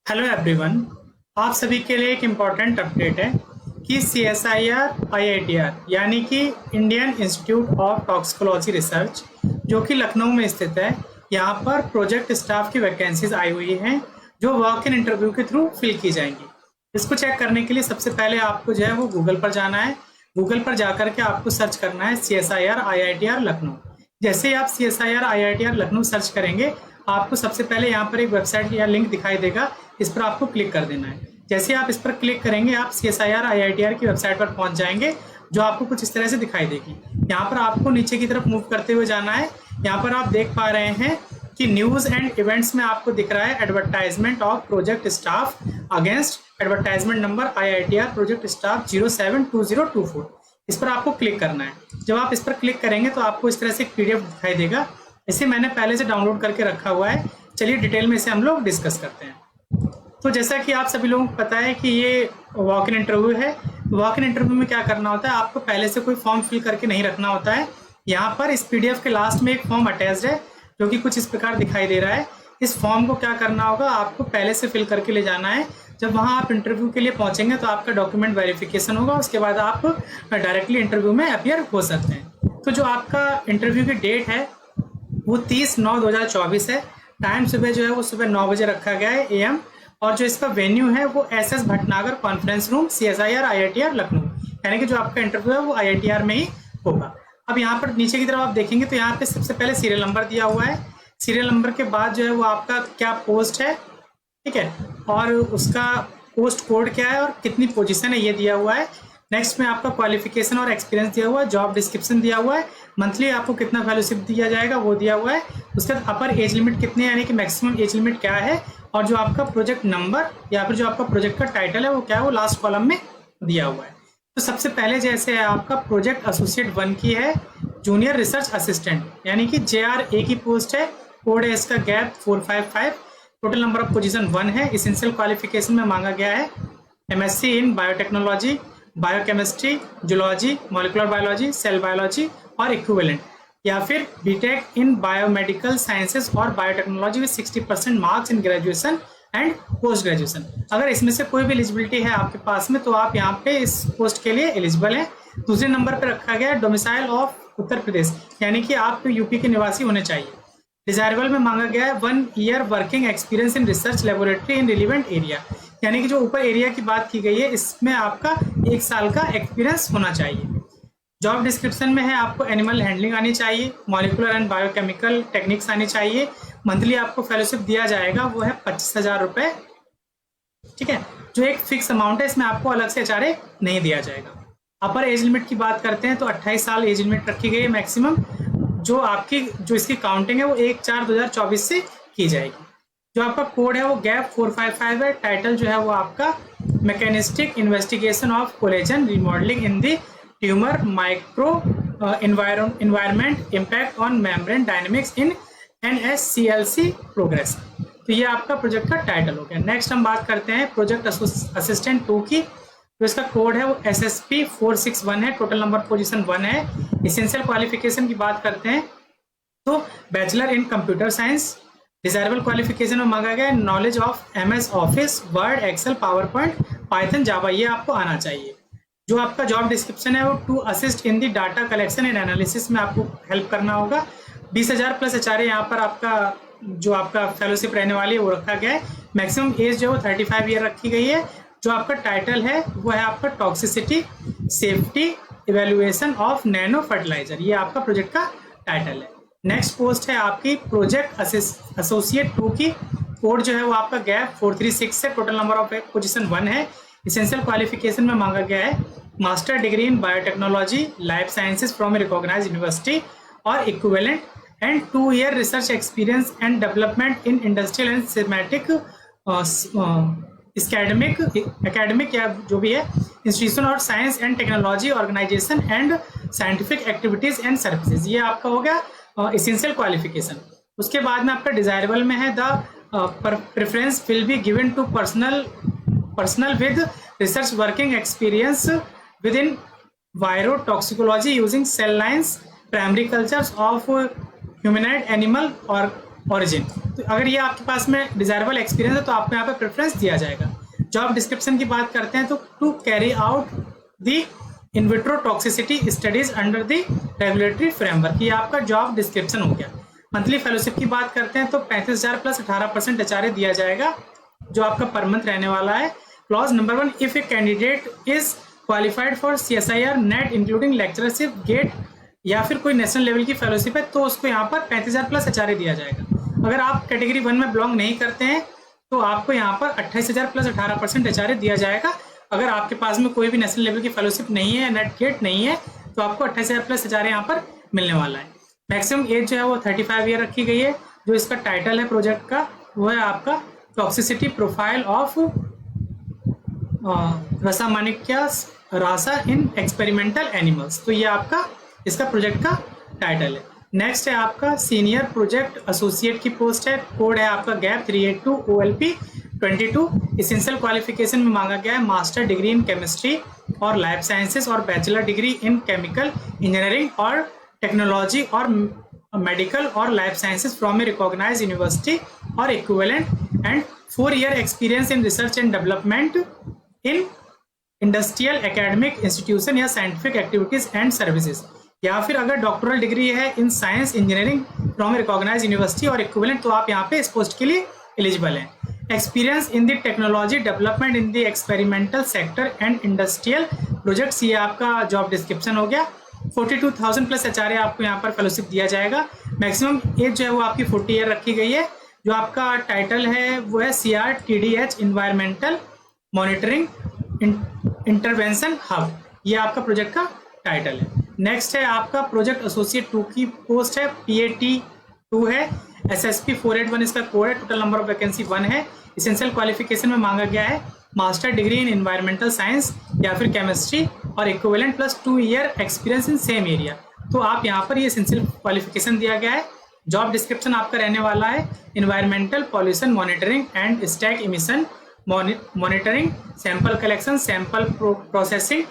Hello everyone. आप सभी के लिए एक इम्पॉर्टेंट अपडेट है कि CSIR IITR यानी कि Indian institute of toxicology research जो कि लखनऊ में स्थित है, यहाँ पर प्रोजेक्ट स्टाफ की वैकेंसीज आई हुई हैं जो वॉक इन इंटरव्यू के थ्रू फिल की जाएंगी। इसको चेक करने के लिए सबसे पहले आपको जो है वो गूगल पर जाना है। गूगल पर जाकर के आपको सर्च करना है CSIR IITR लखनऊ। जैसे ही आप CSIR IITR लखनऊ सर्च करेंगे, आपको सबसे पहले यहाँ पर एक वेबसाइट या लिंक दिखाई देगा, इस पर आपको क्लिक कर देना है। जैसे आप इस पर क्लिक करेंगे, आप CSIR IITR की वेबसाइट पर पहुंच जाएंगे, जो आपको कुछ इस तरह से दिखाई देगी। यहाँ पर आपको नीचे की तरफ मूव करते हुए जाना है। यहाँ पर आप देख पा रहे हैं कि न्यूज़ एंड इवेंट्स में आपको दिख रहा है advertisement of project staff against advertisement number IITR project staff 072024। इस पर आपको क्लिक करना है। जब आप इस पर क्लिक करेंगे तो आपको इस तरह से एक PDF दिखाई देगा। इसे मैंने पहले से डाउनलोड करके रखा हुआ है। चलिए डिटेल में इसे हम लोग डिस्कस करते हैं। तो जैसा कि आप सभी लोगों को पता है कि ये वॉक इन इंटरव्यू है। वॉक इन इंटरव्यू में क्या करना होता है, आपको पहले से कोई फॉर्म फिल करके नहीं रखना होता है। यहाँ पर इस PDF के लास्ट में एक फॉर्म अटैच्ड है जो कि कुछ इस प्रकार दिखाई दे रहा है। इस फॉर्म को क्या करना होगा, आपको पहले से फिल करके ले जाना है। जब वहाँ आप इंटरव्यू के लिए पहुँचेंगे तो आपका डॉक्यूमेंट वेरिफिकेशन होगा, उसके बाद आप डायरेक्टली इंटरव्यू में अपीयर हो सकते हैं। तो जो आपका इंटरव्यू की डेट है वो 30/9/2024 है। टाइम सुबह जो है वो सुबह 9 बजे रखा गया है AM, और जो इसका वेन्यू है वो SS Bhatnagar conference room CSIR IITR Lucknow, यानी कि जो आपका इंटरव्यू है वो IITR में ही होगा। अब यहाँ पर नीचे की तरफ आप देखेंगे तो यहाँ पे सबसे पहले सीरियल नंबर दिया हुआ है। सीरियल नंबर के बाद जो है वो आपका क्या पोस्ट है, ठीक है, और उसका पोस्ट कोड क्या है और कितनी पोजीशन है ये दिया हुआ है। नेक्स्ट में आपका क्वालिफिकेशन और एक्सपीरियंस दिया हुआ है, जॉब डिस्क्रिप्शन दिया हुआ है, मंथली आपको कितना फेलोशिप दिया जाएगा वो दिया हुआ है। उसके बाद अपर एज लिमिट कितनी है, यानी कि मैक्सिमम एज लिमिट क्या है, और जो आपका प्रोजेक्ट नंबर या फिर जो आपका प्रोजेक्ट का टाइटल है वो क्या है, वो लास्ट कॉलम में दिया हुआ है। तो सबसे पहले जैसे है आपका प्रोजेक्ट एसोसिएट 1 की है, जूनियर रिसर्च असिस्टेंट यानी कि JRA की पोस्ट है। कोड है इसका gap 455। Total number of position 1 है। इसेंशियल क्वालिफिकेशन में मांगा गया है MSc in biotechnology, biochemistry, zoology, molecular biology, cell biology और इक्विवेलेंट, या फिर BTech इन बायोमेडिकल साइंसेज और biotechnology with 60% marks in graduation and post graduation. अगर इसमें से कोई भी एलिजिबिलिटी है आपके पास में तो आप यहाँ पे इस पोस्ट के लिए एलिजिबल हैं। दूसरे नंबर पर रखा गया है डोमिसाइल ऑफ उत्तर प्रदेश, यानी कि आप UP के निवासी होने चाहिए। डिजायरेबल में मांगा गया है 1 year working experience in research laboratory in relevant area, यानी कि जो ऊपर एरिया की बात की गई है इसमें आपका 1 साल का एक्सपीरियंस होना चाहिए। जॉब डिस्क्रिप्शन में है आपको एनिमल हैंडलिंग आनी चाहिए, मॉलिकुलर एंड बायोकेमिकल टेक्निक्स आनी चाहिए। मंथली आपको फेलोशिप दिया जाएगा वो है 25,000 रुपये, ठीक है, जो एक फिक्स अमाउंट है, इसमें आपको अलग से HRA नहीं दिया जाएगा। अपर एज लिमिट की बात करते हैं तो 28 साल एज लिमिट रखी गई है मैक्सिमम। जो इसकी काउंटिंग है वो 1/4/2024 से की जाएगी। जो आपका कोड है वो गैप 455 है। टाइटल जो है वो आपका mechanistic investigation of collagen remodelling in the tumour micro environment impact on membrane dynamics in NSCLC progress. तो ये आपका प्रोजेक्ट का टाइटल हो गया। नेक्स्ट हम बात करते हैं प्रोजेक्ट असिस्टेंट 2 की। तो इसका कोड है वो SSP 461 है। टोटल नंबर पोजीशन 1 है। इसेंशियल क्वालिफिकेशन की बात करते हैं तो bachelor in computer science. Desirable qualification में मांगा गया है knowledge of MS office, word, excel, PowerPoint, python, java, ये आपको आना चाहिए। जो आपका जॉब डिस्क्रिप्शन है वो to assist in the data collection and analysis में आपको हेल्प करना होगा। 20,000 प्लस HRA यहाँ पर आपका जो आपका फेलोशिप रहने वाली है वो रखा गया है। मैक्सिमम एज जो है वो 35 ईयर रखी गई है। जो आपका टाइटल है वो है आपका toxicity safety evaluation of nano fertilizer, ये आपका प्रोजेक्ट का टाइटल है। नेक्स्ट पोस्ट है आपकी प्रोजेक्ट एसोसिएट 2 की। कोड जो है वो आपका गैप 436 है। टोटल नंबर ऑफ पोजीशन 1 है। इसेंशियल क्वालिफिकेशन में मांगा गया है master degree in biotechnology life sciences from recognised university और equivalent and 2 year research experience and development in industrial and systematic academic या जो भी है इंस्टीट्यूशन और science and technology organisation and scientific activities and services, ये आपका हो गया इसेंशियल क्वालिफिकेशन। उसके बाद में आपका डिजायरेबल में है the preference will be given to personal with research working experience with in virotoxicology using cell lines primary cultures of humanoid animal और origin। तो अगर ये आपके पास में डिजायरेबल एक्सपीरियंस है तो आपको यहाँ पे प्रेफरेंस दिया जाएगा। जॉब डिस्क्रिप्शन की बात करते हैं तो to carry out the in vitro toxicity studies under the regulatory framework, ये आपका जॉब डिस्क्रिप्शन हो गया। मंथली फेलोशिप की बात करते हैं तो 35,000 प्लस 18% एचआरए दिया जाएगा जो आपका पर मंथ रहने वाला है। Clause number 1, if a candidate is qualified for CSIR NET including lectureship GATE या फिर कोई नेशनल लेवल की फेलोशिप है तो उसको यहाँ पर 35,000 प्लस एचआरए दिया जाएगा। अगर आप कैटेगरी 1 में बिलोंग नहीं करते हैं तो आपको यहाँ पर 28,000 प्लस 18% एचआरए दिया जाएगा। अगर आपके पास में कोई भी नेशनल लेवल की फेलोशिप नहीं है, नेट गेट नहीं है, तो आपको 28,000 प्लस एचआरए यहाँ पर मिलने वाला है। मैक्सिमम एज जो है वो 35 ईयर रखी गई है। जो इसका टाइटल है प्रोजेक्ट का वो है आपका टॉक्सिसिटी प्रोफाइल ऑफ रसामानिक्यास रासा इन एक्सपेरिमेंटल एनिमल्स, तो ये आपका इसका प्रोजेक्ट का टाइटल है। नेक्स्ट है आपका सीनियर प्रोजेक्ट एसोसिएट की पोस्ट है। कोड है आपका गैप 382 OLP 22। एसेंशियल क्वालिफिकेशन में मांगा गया है मास्टर डिग्री इन केमिस्ट्री और लाइफ साइंसेस और bachelor degree in chemical engineering और टेक्नोलॉजी और मेडिकल और life sciences from a recognised university और equivalent and 4 year experience in research and development in industrial academic institution या scientific activities and services, या फिर अगर doctoral degree है in science engineering from recognised university और equivalent तो आप यहाँ पे इस पोस्ट के लिए एलिजिबल हैं। Experience in the technology development in the experimental sector and industrial projects, ये आपका जॉब डिस्क्रिप्शन हो गया। 42,000 प्लस एचआरए आपको यहाँ पर फेलोशिप दिया जाएगा। मैक्सिमम एज जो है वो आपकी 40 ईयर रखी गई है। जो आपका टाइटल है वो है CRTDH environmental monitoring intervention hub, ये आपका प्रोजेक्ट का टाइटल है। नेक्स्ट है आपका प्रोजेक्ट एसोसिएट 2 की पोस्ट है, PAT2 है। SSP 481 इसका कोड है। टोटल नंबर ऑफ वैकेंसी 1 है। एसेंशियल क्वालिफिकेशन में मांगा गया है मास्टर डिग्री इन एनवायरमेंटल साइंस या फिर केमिस्ट्री और equivalent plus 2 year experience in same area, तो आप यहाँ पर ये एसेंशियल क्वालिफिकेशन दिया गया है। जॉब डिस्क्रिप्शन आपका रहने वाला है environmental pollution monitoring and stack emission monitoring, sample collection, sample processing,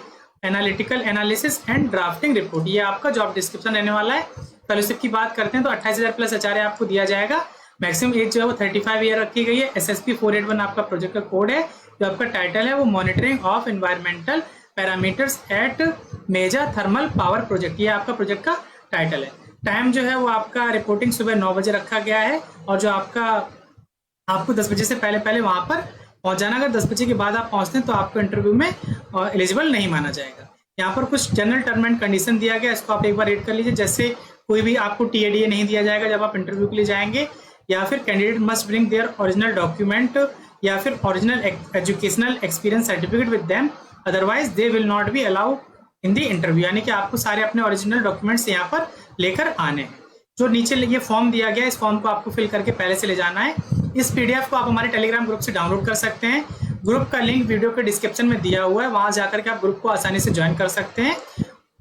analytical analysis and drafting report, ये आपका जॉब डिस्क्रिप्शन रहने वाला है। फेलोशिप की बात करते हैं तो 28,000 प्लस एचआरए आपको दिया जाएगा। मैक्सिमम एज जो है वो 35 ईयर रखी गई है। SSP 481 आपका प्रोजेक्ट का कोड है। जो आपका टाइटल है वो monitoring of environmental parameters at major thermal power project, ये आपका प्रोजेक्ट का टाइटल है। टाइम जो है वो आपका रिपोर्टिंग सुबह 9 बजे रखा गया है और जो आपको 10 बजे से पहले वहां पर पहुंच जाना। अगर 10 बजे के बाद आप पहुंचते हैं तो आपको इंटरव्यू में एलिजिबल नहीं माना जाएगा। यहाँ पर कुछ जनरल टर्म एंड कंडीशन दिया गया, इसको आप एक बार रीड कर लीजिए। जैसे कोई भी आपको TADA नहीं दिया जाएगा जब आप इंटरव्यू के लिए जाएंगे, या फिर candidate must bring their original document या फिर original educational experience certificate with them, otherwise they will not be allow in the interview, यानी कि आपको सारे अपने ओरिजिनल डॉक्यूमेंट्स यहाँ पर लेकर आने हैं। जो नीचे ये फॉर्म दिया गया है इस फॉर्म को आपको फिल करके पहले से ले जाना है। इस PDF को आप हमारे टेलीग्राम ग्रुप से डाउनलोड कर सकते हैं। ग्रुप का लिंक वीडियो के डिस्क्रिप्शन में दिया हुआ है, वहां जाकर के आप ग्रुप को आसानी से ज्वाइन कर सकते हैं।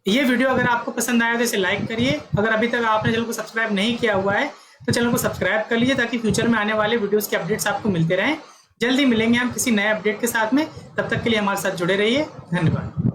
ये वीडियो अगर आपको पसंद आया तो इसे लाइक करिए। अगर अभी तक आपने चैनल को सब्सक्राइब नहीं किया हुआ है तो चैनल को सब्सक्राइब कर लीजिए ताकि फ्यूचर में आने वाले वीडियोस के अपडेट्स आपको मिलते रहें। जल्दी मिलेंगे हम किसी नए अपडेट के साथ में, तब तक के लिए हमारे साथ जुड़े रहिए। धन्यवाद।